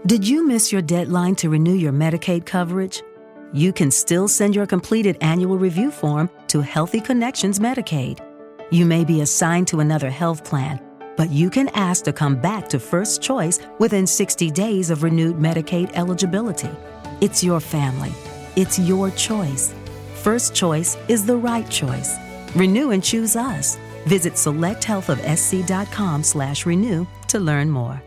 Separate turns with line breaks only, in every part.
Did you miss your deadline to renew your Medicaid coverage? You can still send your completed annual review form to Healthy Connections Medicaid. You may be assigned to another health plan, but you can ask to come back to First Choice within 60 days of renewed Medicaid eligibility. It's your family. It's your choice. First Choice is the right choice. Renew and choose us. Visit selecthealthofsc.com/renew to learn more.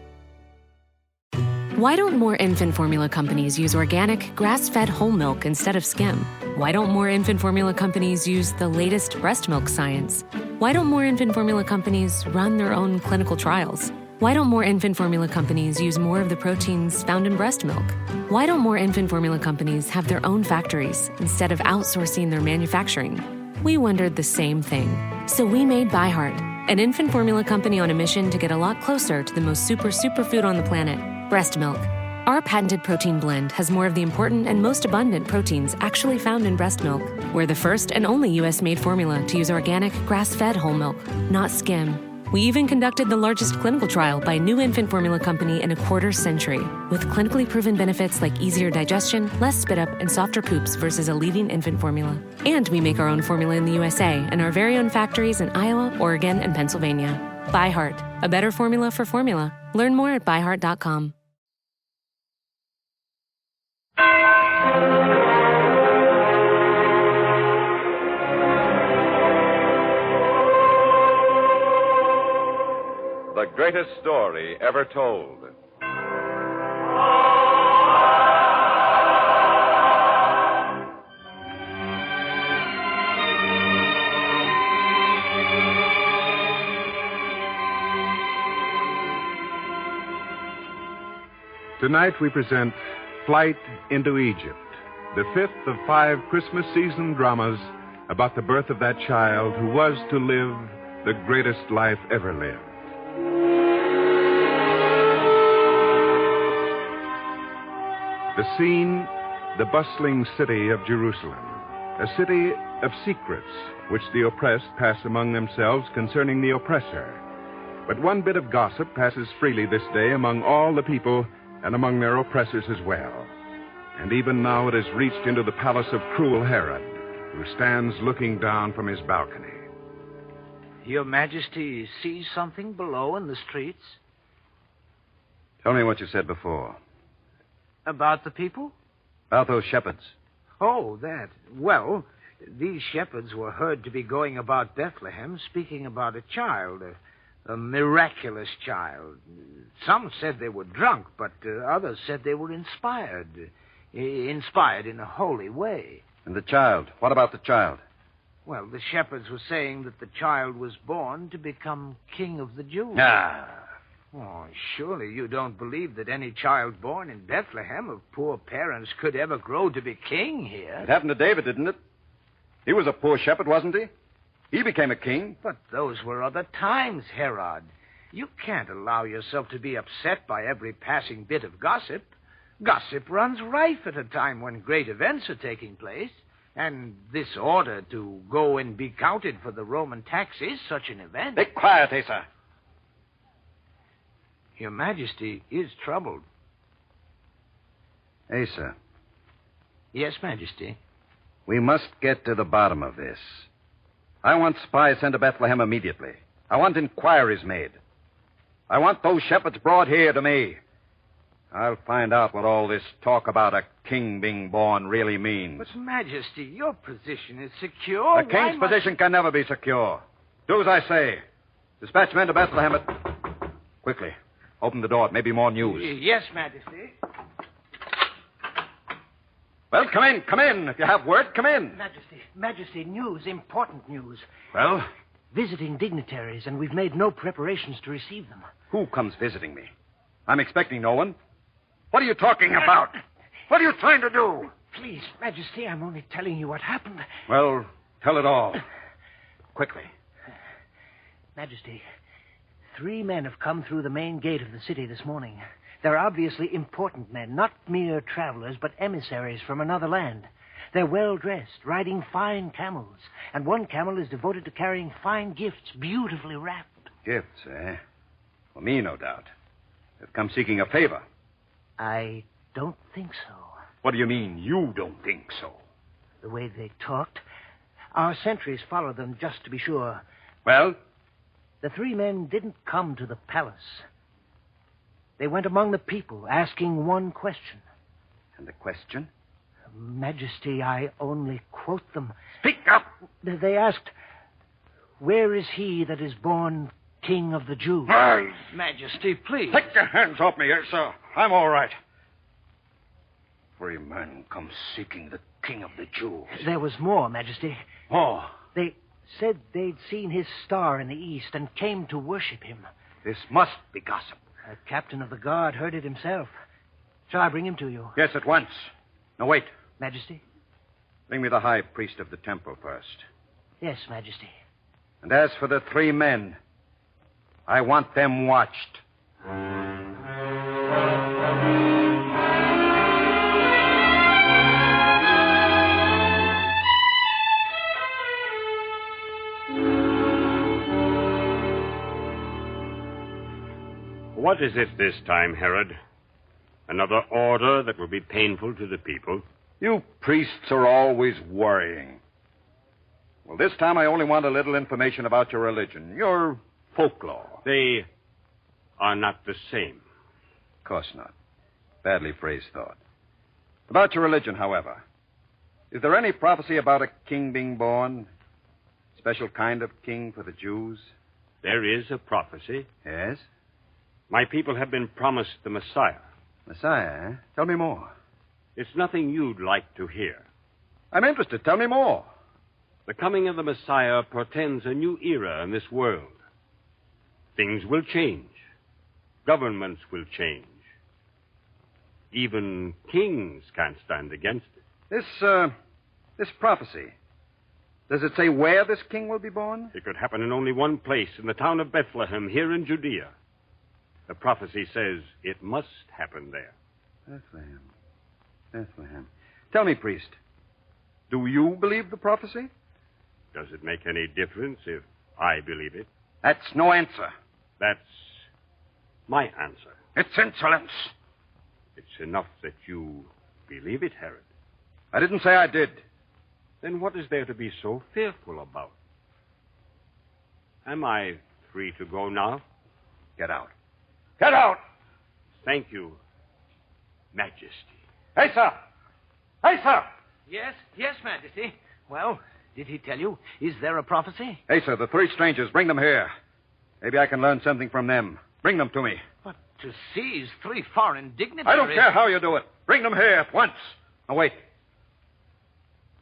Why don't more infant formula companies use organic, grass-fed whole milk instead of skim? Why don't more infant formula companies use the latest breast milk science? Why don't more infant formula companies run their own clinical trials? Why don't more infant formula companies use more of the proteins found in breast milk? Why don't more infant formula companies have their own factories instead of outsourcing their manufacturing? We wondered the same thing. So we made ByHeart, an infant formula company on a mission to get a lot closer to the most superfood on the planet, breast milk. Our patented protein blend has more of the important and most abundant proteins actually found in breast milk. We're the first and only U.S.-made formula to use organic, grass-fed whole milk, not skim. We even conducted the largest clinical trial by a new infant formula company in a quarter century, with clinically proven benefits like easier digestion, less spit up, and softer poops versus a leading infant formula. And we make our own formula in the USA and our very own factories in Iowa, Oregon, and Pennsylvania. ByHeart, a better formula for formula. Learn more at byheart.com.
The greatest story ever told.
Tonight we present Flight into Egypt, the fifth of 5 Christmas season dramas about the birth of that child who was to live the greatest life ever lived. The scene, the bustling city of Jerusalem, a city of secrets which the oppressed pass among themselves concerning the oppressor. But one bit of gossip passes freely this day among all the people and among their oppressors as well. And even now it has reached into the palace of cruel Herod, who stands looking down from his balcony.
Your Majesty sees something below in the streets?
Tell me what you said before.
About the people?
About those shepherds.
Oh, that. Well, these shepherds were heard to be going about Bethlehem speaking about a child, a miraculous child. Some said they were drunk, but others said they were inspired in a holy way.
And the child? What about the child?
Well, the shepherds were saying that the child was born to become king of the Jews.
Ah.
Oh, surely you don't believe that any child born in Bethlehem of poor parents could ever grow to be king here?
It happened to David, didn't it? He was a poor shepherd, wasn't he? He became a king.
But those were other times, Herod. You can't allow yourself to be upset by every passing bit of gossip. Gossip runs rife at a time when great events are taking place. And this order to go and be counted for the Roman tax is such an event.
Be quiet, Asa.
Your Majesty is troubled.
Asa.
Yes, Majesty.
We must get to the bottom of this. I want spies sent to Bethlehem immediately. I want inquiries made. I want those shepherds brought here to me. I'll find out what all this talk about a king being born really means.
But, Majesty, your position is secure.
The king's position can never be secure. Do as I say. Dispatch men to Bethlehem at... Quickly. Open the door. It may be more news.
Yes, Majesty.
Well, come in. Come in. If you have word, come in.
Majesty, news, important news.
Well?
Visiting dignitaries, and we've made no preparations to receive them.
Who comes visiting me? I'm expecting no one. What are you talking about? What are you trying to do?
Please, Majesty, I'm only telling you what happened.
Well, tell it all. Quickly.
Majesty, 3 men have come through the main gate of the city this morning. They're obviously important men, not mere travelers, but emissaries from another land. They're well-dressed, riding fine camels, and one camel is devoted to carrying fine gifts, beautifully wrapped.
Gifts, eh? For me, no doubt. They've come seeking a favor.
I don't think so.
What do you mean, you don't think so?
The way they talked. Our sentries followed them just to be sure.
Well?
The three men didn't come to the palace. They went among the people, asking one question.
And the question?
Majesty, I only quote them.
Speak up!
They asked, "Where is he that is born King of the Jews?"
Hey!
Majesty, please.
Take your hands off me, yes, sir. I'm all right. Three men come seeking the King of the Jews.
There was more, Majesty.
Oh,
They said they'd seen his star in the east and came to worship him.
this must be gossip.
The captain of the guard heard it himself. Shall I bring him to you?
Yes, at once. Now, wait.
Majesty?
Bring me the high priest of the temple first.
Yes, Majesty.
And as for the three men, I want them watched.
What is it this time, Herod? Another order that will be painful to the people?
You priests are always worrying. Well, this time I only want a little information about your religion, your folklore.
They are not the same.
Of course not. Badly phrased thought. About your religion, however, is there any prophecy about a king being born? Special kind of king for the Jews?
There is a prophecy.
Yes?
My people have been promised the Messiah.
Messiah, eh? Tell me more.
It's nothing you'd like to hear.
I'm interested. Tell me more.
The coming of the Messiah portends a new era in this world. Things will change. Governments will change. Even kings can't stand against it.
This prophecy, does it say where this king will be born?
It could happen in only one place, in the town of Bethlehem, here in Judea. The prophecy says it must happen there.
Bethlehem. Tell me, priest, do you believe the prophecy?
Does it make any difference if I believe it?
That's no answer.
That's my answer.
It's insolence.
It's enough that you believe it, Herod.
I didn't say I did.
Then what is there to be so fearful about? Am I free to go now?
Get out. Get out!
Thank you, Majesty.
Hey, sir! Hey, sir!
Yes, Majesty. Well, did he tell you? Is there a prophecy?
Hey, sir, the three strangers, bring them here. Maybe I can learn something from them. Bring them to me.
But to seize three foreign dignitaries...
I don't care how you do it. Bring them here at once. Now, wait.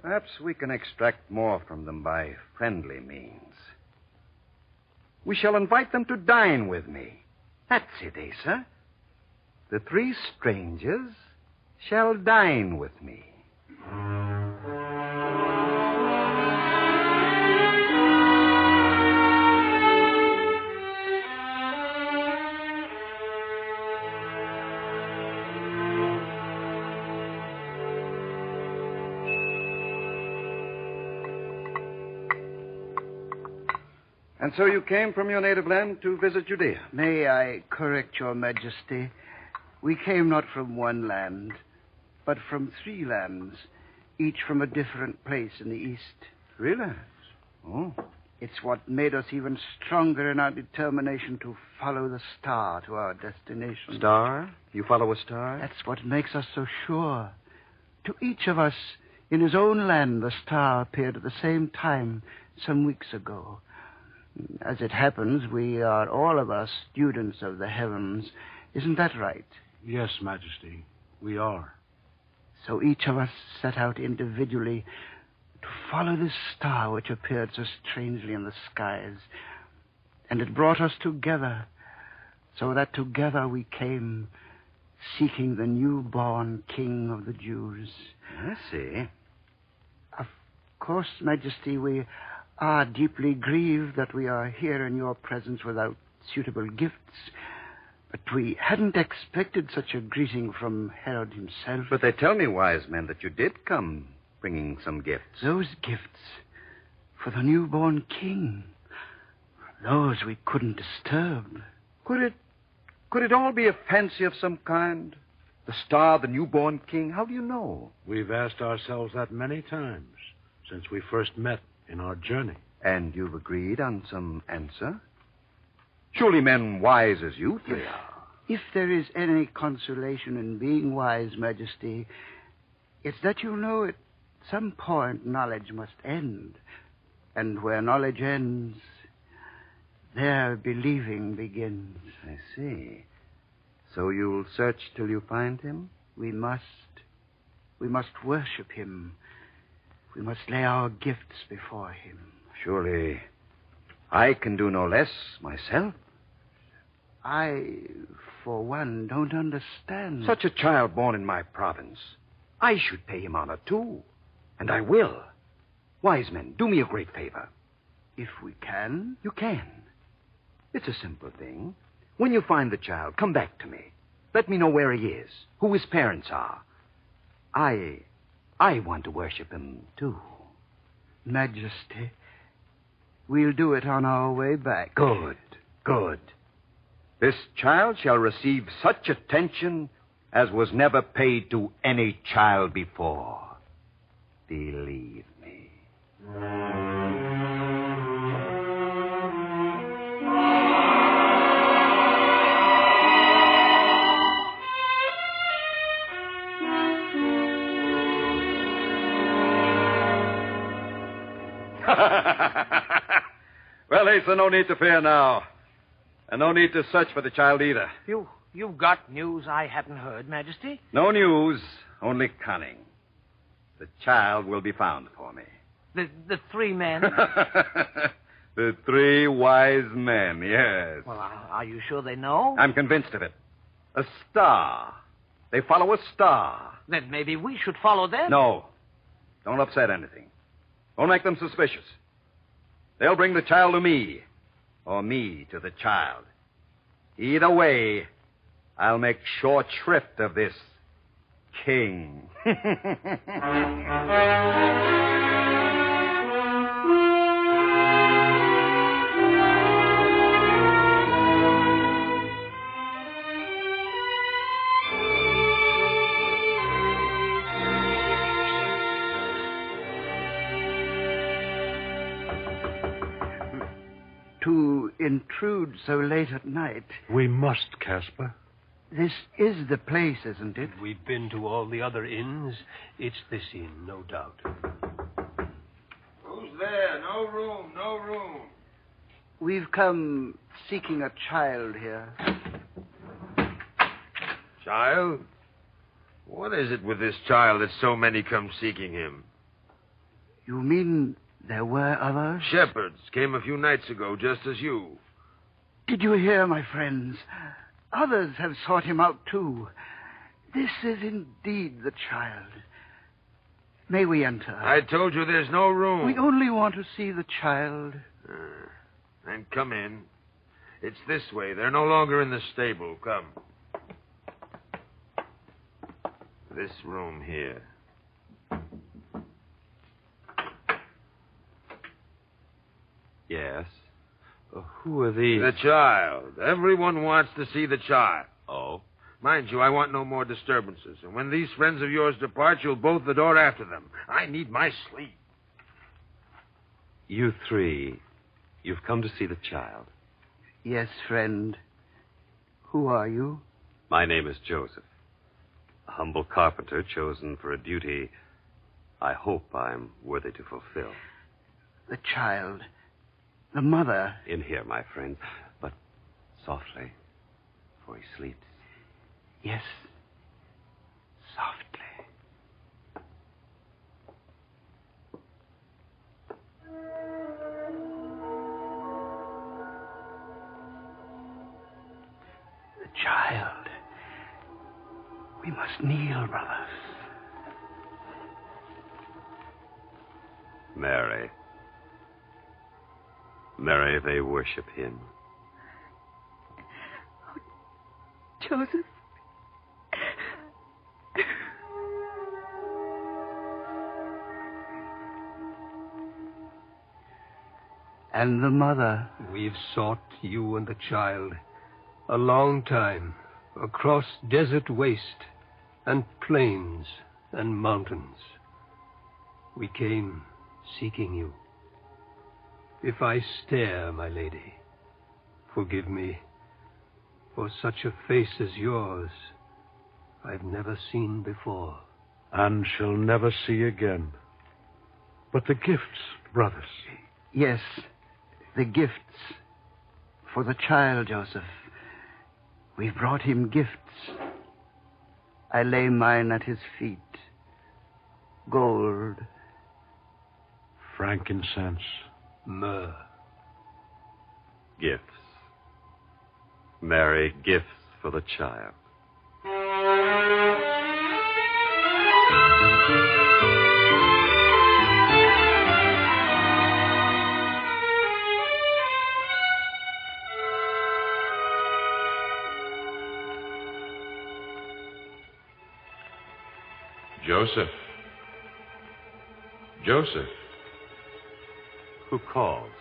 Perhaps we can extract more from them by friendly means. We shall invite them to dine with me. That's it, Asa. The three strangers shall dine with me. And so you came from your native land to visit Judea?
May I correct your majesty? We came not from one land, but from three lands, each from a different place in the east.
Really? Oh.
It's what made us even stronger in our determination to follow the star to our destination.
Star? You follow a star?
That's what makes us so sure. To each of us, in his own land, the star appeared at the same time some weeks ago. As it happens, we are all of us students of the heavens. Isn't that right?
Yes, Majesty, we are.
So each of us set out individually to follow this star which appeared so strangely in the skies. And it brought us together, so that together we came, seeking the newborn King of the Jews.
I see.
Of course, Majesty, we are deeply grieved that we are here in your presence without suitable gifts. But we hadn't expected such a greeting from Herod himself.
But they tell me, wise men, that you did come bringing some gifts.
Those gifts for the newborn king. Those we couldn't disturb.
Could it all be a fancy of some kind? The star, the newborn king? How do you know?
We've asked ourselves that many times since we first met in our journey.
And you've agreed on some answer? Surely men wise as you three are.
If there is any consolation in being wise, Majesty, it's that you know at some point knowledge must end. And where knowledge ends, there believing begins.
I see. So you'll search till you find him?
We must worship him. We must lay our gifts before him.
Surely I can do no less myself.
I, for one, don't understand.
Such a child born in my province. I should pay him honor, too. And I will. Wise men, do me a great favor.
If we can?
You can. It's a simple thing. When you find the child, come back to me. Let me know where he is, who his parents are. I want to worship him, too.
Majesty, we'll do it on our way back.
Good, good. This child shall receive such attention as was never paid to any child before. Believe me. Well, Asa, no need to fear now. And no need to search for the child either.
You've got news I hadn't heard, Majesty?
No news, only cunning. The child will be found for me.
The three men?
The three wise men, yes.
Well, are you sure they know?
I'm convinced of it. A star. They follow a star.
Then maybe we should follow them.
No. Don't upset anything. Don't make them suspicious. They'll bring the child to me, or me to the child. Either way, I'll make short shrift of this king.
To intrude so late at night.
We must, Caspar.
This is the place, isn't it?
We've been to all the other inns. It's this inn, no doubt.
Who's there? No room, no room.
We've come seeking a child here.
Child? What is it with this child that so many come seeking him?
You mean there were others?
Shepherds came a few nights ago, just as you.
Did you hear, my friends? Others have sought him out, too. This is indeed the child. May we enter?
I told you there's no room.
We only want to see the child.
Then come in. It's this way. They're no longer in the stable. Come. This room here.
Yes. Who are these?
The child. Everyone wants to see the child.
Oh?
Mind you, I want no more disturbances. And when these friends of yours depart, you'll bolt the door after them. I need my sleep.
You three, you've come to see the child.
Yes, friend. Who are you?
My name is Joseph. A humble carpenter chosen for a duty I hope I'm worthy to fulfill.
The child. The mother.
In here, my friend. But softly, for he sleeps.
Yes. Softly. The child. We must kneel, brothers.
Mary. Mary, they worship him.
Joseph.
And the mother.
We've sought you and the child a long time, across desert waste, and plains and mountains. We came seeking you. If I stare, my lady, forgive me, for such a face as yours I've never seen before.
And shall never see again. But the gifts, brothers.
Yes, the gifts. For the child, Joseph. We've brought him gifts. I lay mine at his feet. Gold.
Frankincense.
Myrrh.
Gifts. Mary, gifts for the child.
Joseph. Joseph.
Who calls?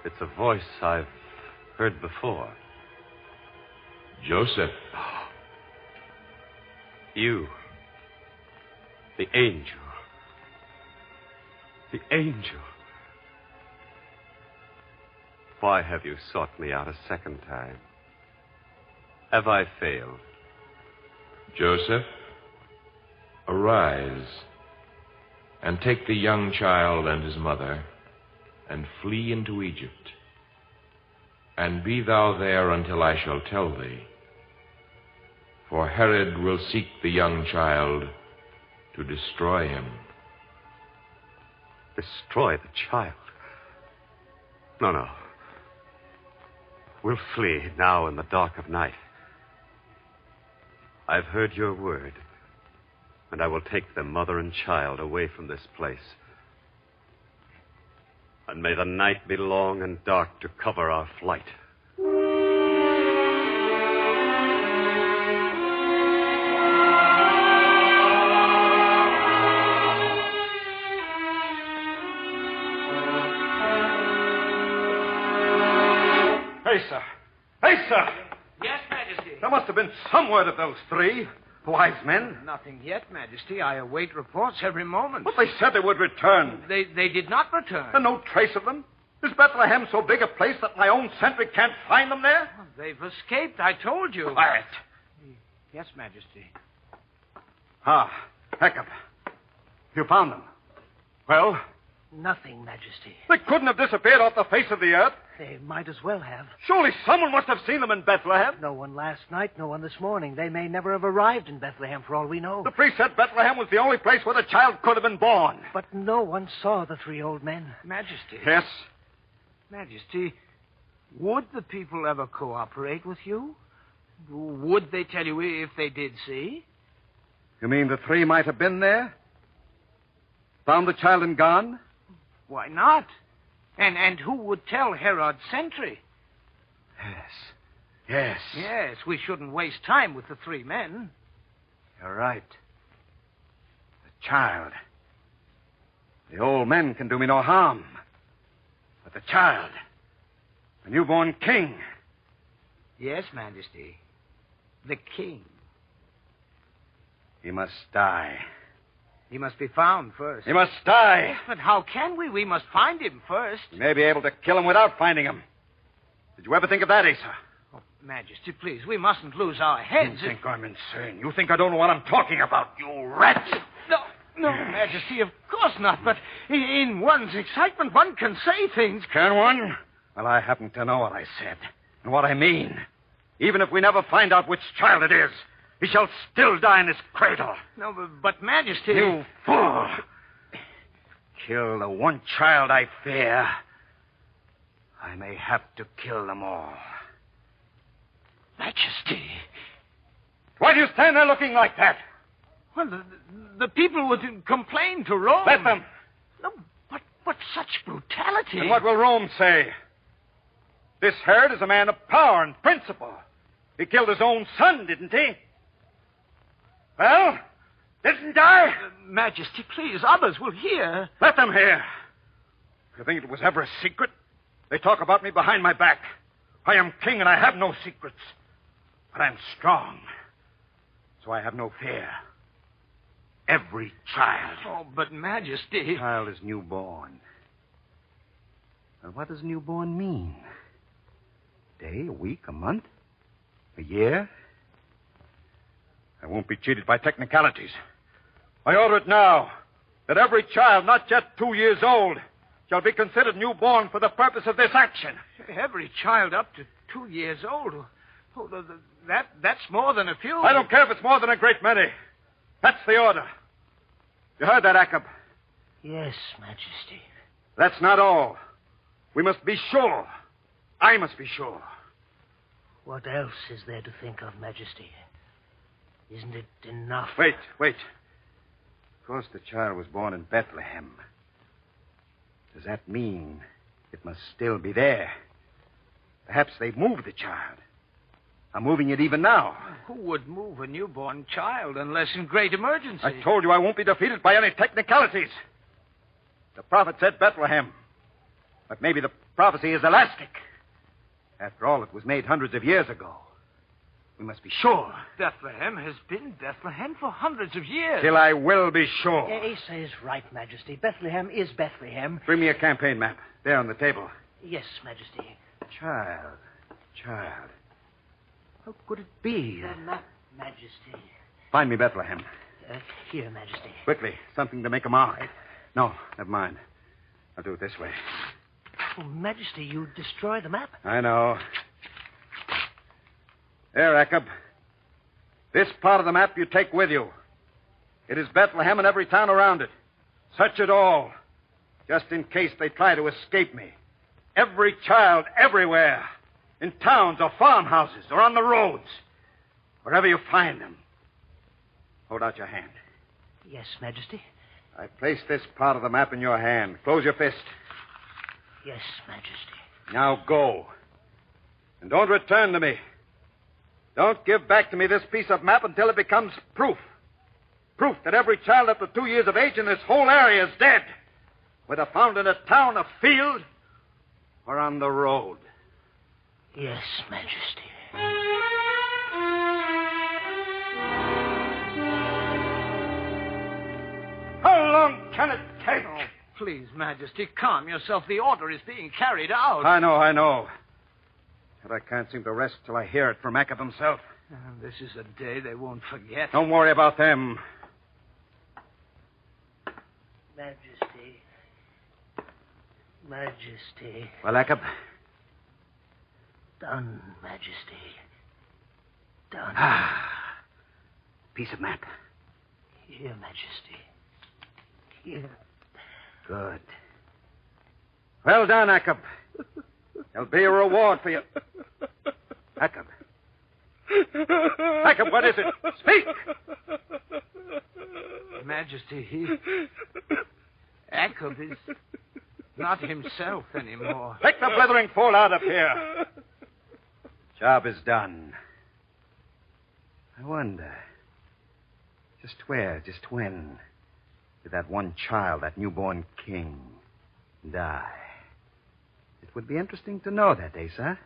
It's a voice I've heard before.
Joseph.
You. The angel. The angel. Why have you sought me out a second time? Have I failed?
Joseph, arise and take the young child and his mother and flee into Egypt. And be thou there until I shall tell thee. For Herod will seek the young child to destroy him.
Destroy the child? No. We'll flee now in the dark of night. I've heard your word, and I will take them, mother and child, away from this place. And may the night be long and dark to cover our flight.
Hey, sir. Hey, sir.
Yes, Majesty.
There must have been some word of those three wise men.
Nothing yet, Majesty. I await reports every moment.
But they said they would return.
They did not return.
And no trace of them. Is Bethlehem so big a place that my own sentry can't find them there?
They've escaped, I told you.
Quiet.
Yes, Majesty.
Peckham. You found them. Well?
Nothing, Majesty.
They couldn't have disappeared off the face of the earth.
They might as well have.
Surely someone must have seen them in Bethlehem.
No one last night, no one this morning. They may never have arrived in Bethlehem, for all we know.
The priest said Bethlehem was the only place where the child could have been born.
But no one saw the three old men.
Majesty.
Yes?
Majesty, would the people ever cooperate with you? Would they tell you if they did see?
You mean the three might have been there? Found the child and gone?
Why not? And who would tell Herod's sentry?
Yes.
Yes, we shouldn't waste time with the three men.
You're right. The child. The old men can do me no harm. But the child, the newborn king.
Yes, Majesty. The king.
He must die.
He must be found first.
He must die.
But how can we? We must find him first.
You may be able to kill him without finding him. Did you ever think of that, Asa?
Oh, Majesty, please, we mustn't lose our heads.
You think I'm insane. You think I don't know what I'm talking about, you rat.
No, Majesty, of course not. But in one's excitement, one can say things.
Can one? Well, I happen to know what I said and what I mean. Even if we never find out which child it is, he shall still die in his cradle.
No, but Majesty...
You fool. Kill the one child I fear. I may have to kill them all.
Majesty.
Why do you stand there looking like that?
Well, the people would complain to Rome.
Let them.
No, but such brutality.
And what will Rome say? This Herod is a man of power and principle. He killed his own son, didn't he? Well, didn't I?
Majesty, please, others will hear.
Let them hear. You think it was ever a secret? They talk about me behind my back. I am king and I have no secrets. But I'm strong. So I have no fear. Every child.
Oh, but Majesty...
Child is newborn. And what does newborn mean? A day, a week, a month, a year? I won't be cheated by technicalities. I order it now that every child not yet 2 years old shall be considered newborn for the purpose of this action.
Every child up to 2 years old? Oh, that's more than a few.
I don't care if it's more than a great many. That's the order. You heard that, Akab?
Yes, Majesty.
That's not all. We must be sure. I must be sure.
What else is there to think of, Majesty? Isn't it enough?
Wait. Of course, the child was born in Bethlehem. Does that mean it must still be there? Perhaps they've moved the child. Are moving it even now.
Who would move a newborn child unless in great emergency?
I told you I won't be defeated by any technicalities. The prophet said Bethlehem. But maybe the prophecy is elastic. After all, it was made hundreds of years ago. We must be sure.
Bethlehem has been Bethlehem for hundreds of years.
Till I will be sure.
Asa is right, Majesty. Bethlehem is Bethlehem.
Bring me a campaign map. There on the table.
Yes, Majesty.
Child. How could it be?
The map, Majesty.
Find me Bethlehem.
Here, Majesty.
Quickly. Something to make a mark. No, never mind. I'll do it this way.
Oh, Majesty, you destroy the map.
I know. There, Akab. This part of the map you take with you. It is Bethlehem and every town around it. Search it all, just in case they try to escape me. Every child, everywhere. In towns or farmhouses or on the roads. Wherever you find them. Hold out your hand.
Yes, Majesty.
I place this part of the map in your hand. Close your fist.
Yes, Majesty.
Now go. And don't return to me. Don't give back to me this piece of map until it becomes proof. Proof that every child up to 2 years of age in this whole area is dead. Whether found in a town, a field, or on the road.
Yes, Majesty.
How long can it take?
Oh, please, Majesty, calm yourself. The order is being carried out.
I know. But I can't seem to rest till I hear it from Akab himself.
This is a day they won't forget.
Don't worry about them.
Majesty.
Well, Akab?
Done, Majesty. Done.
Piece of map.
Here, Majesty. Here.
Good. Well done, Akab. There'll be a reward for you. Akab. Akab, what is it? Speak!
Majesty, Akab is not himself anymore.
Take the blithering fool out of here. Job is done. I wonder, just where, just when, did that one child, that newborn king, die? It would be interesting to know that, Asa.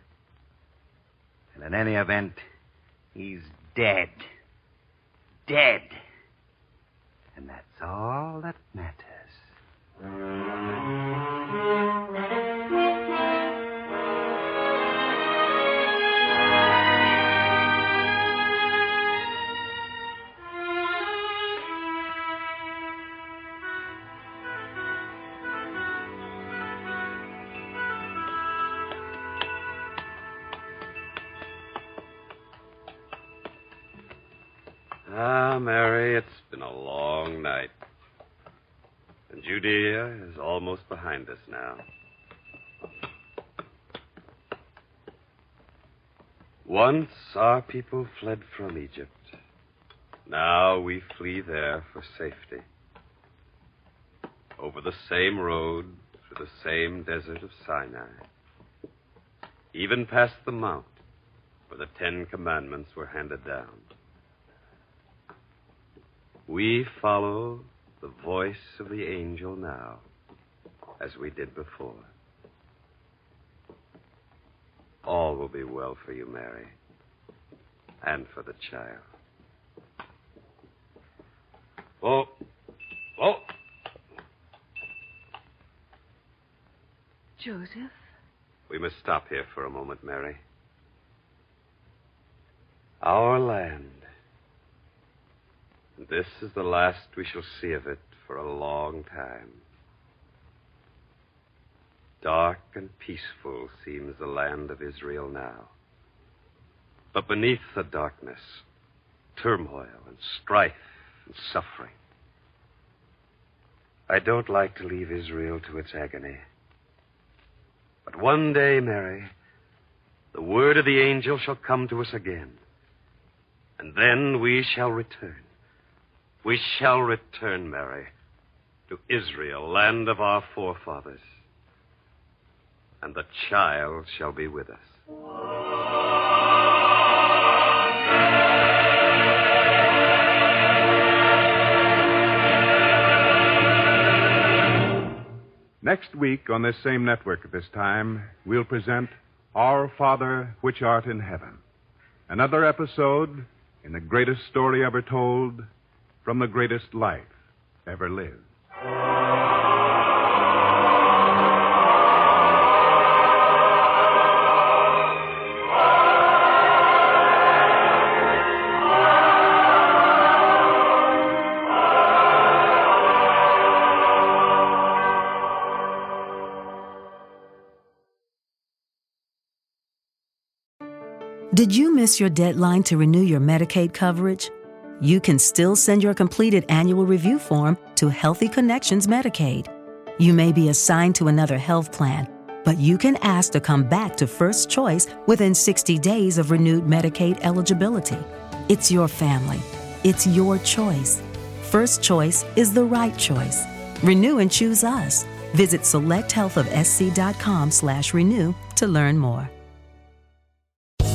And in any event, he's dead. Dead. And that's all that matters.
Mary, it's been a long night. And Judea is almost behind us now. Once our people fled from Egypt. Now we flee there for safety. Over the same road, through the same desert of Sinai. Even past the mount where the 10 Commandments were handed down. We follow the voice of the angel now, as we did before. All will be well for you, Mary, and for the child. Oh. Oh.
Joseph?
We must stop here for a moment, Mary. Our land. This is the last we shall see of it for a long time. Dark and peaceful seems the land of Israel now. But beneath the darkness, turmoil and strife and suffering. I don't like to leave Israel to its agony. But one day, Mary, the word of the angel shall come to us again. And then we shall return. We shall return, Mary, to Israel, land of our forefathers. And the child shall be with us.
Next week, on this same network at this time, we'll present Our Father Which Art in Heaven. Another episode in the greatest story ever told from the greatest life ever lived.
Did you miss your deadline to renew your Medicaid coverage? You can still send your completed annual review form to Healthy Connections Medicaid. You may be assigned to another health plan, but you can ask to come back to First Choice within 60 days of renewed Medicaid eligibility. It's your family. It's your choice. First Choice is the right choice. Renew and choose us. Visit selecthealthofsc.com/renew to learn more.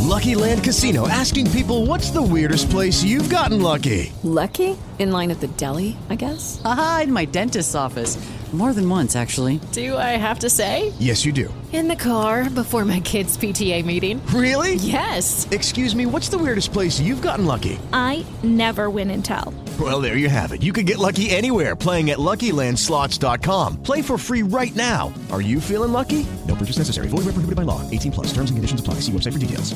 Lucky Land Casino, asking people, what's the weirdest place you've gotten lucky?
Lucky? In line at the deli, I guess?
Aha, in my dentist's office. More than once, actually.
Do I have to say?
Yes, you do.
In the car before my kids' PTA meeting.
Really?
Yes.
Excuse me, what's the weirdest place you've gotten lucky?
I never win and tell.
Well, there you have it. You can get lucky anywhere, playing at LuckyLandSlots.com. Play for free right now. Are you feeling lucky? No purchase necessary. Void where prohibited by law. 18+. Terms and conditions apply. See website for details.